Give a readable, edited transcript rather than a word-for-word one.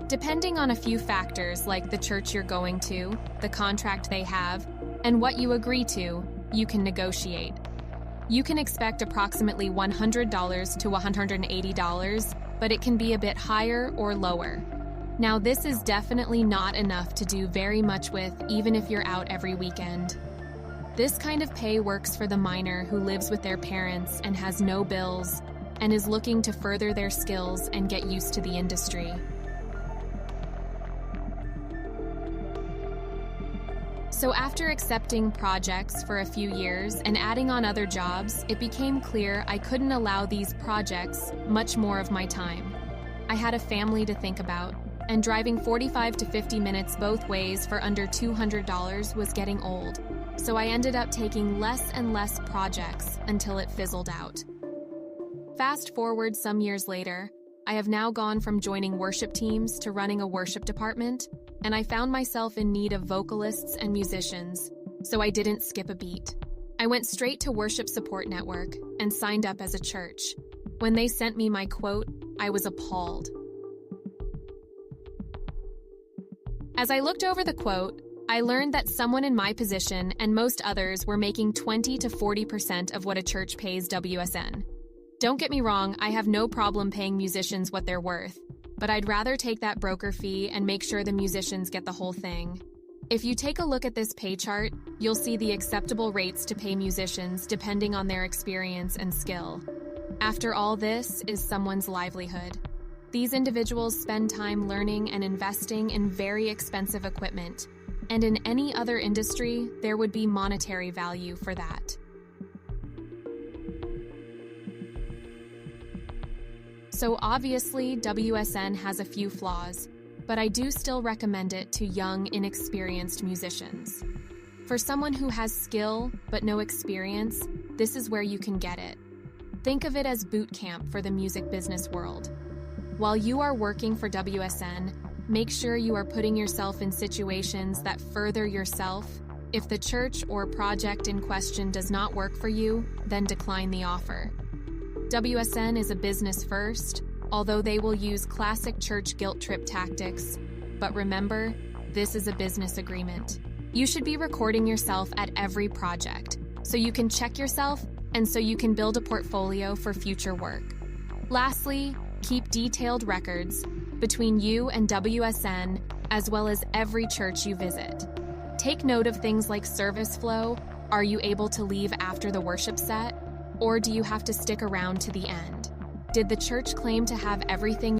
Depending on a few factors like the church you're going to, the contract they have, and what you agree to, you can negotiate. You can expect approximately $100 to $180, but it can be a bit higher or lower. Now, this is definitely not enough to do very much with, even if you're out every weekend. This kind of pay works for the miner who lives with their parents and has no bills and is looking to further their skills and get used to the industry. So after accepting projects for a few years and adding on other jobs, it became clear I couldn't allow these projects much more of my time. I had a family to think about, and driving 45 to 50 minutes both ways for under $200 was getting old. So I ended up taking less and less projects until it fizzled out. Fast forward some years later, I have now gone from joining worship teams to running a worship department, and I found myself in need of vocalists and musicians, so I didn't skip a beat. I went straight to Worship Support Network and signed up as a church. When they sent me my quote, I was appalled. As I looked over the quote, I learned that someone in my position and most others were making 20 to 40% of what a church pays W.S.N. Don't get me wrong, I have no problem paying musicians what they're worth, but I'd rather take that broker fee and make sure the musicians get the whole thing. If you take a look at this pay chart, you'll see the acceptable rates to pay musicians depending on their experience and skill. After all, this is someone's livelihood. These individuals spend time learning and investing in very expensive equipment, and in any other industry, there would be monetary value for that. So obviously, W.S.N has a few flaws, but I do still recommend it to young, inexperienced musicians. For someone who has skill but no experience, this is where you can get it. Think of it as boot camp for the music business world. While you are working for W.S.N, make sure you are putting yourself in situations that further yourself. If the church or project in question does not work for you, then decline the offer. W.S.N is a business first, although they will use classic church guilt trip tactics. But remember, this is a business agreement. You should be recording yourself at every project, so you can check yourself and so you can build a portfolio for future work. Lastly, keep detailed records between you and W.S.N, as well as every church you visit. Take note of things like service flow. Are you able to leave after the worship set? Or do you have to stick around to the end? Did the church claim to have everything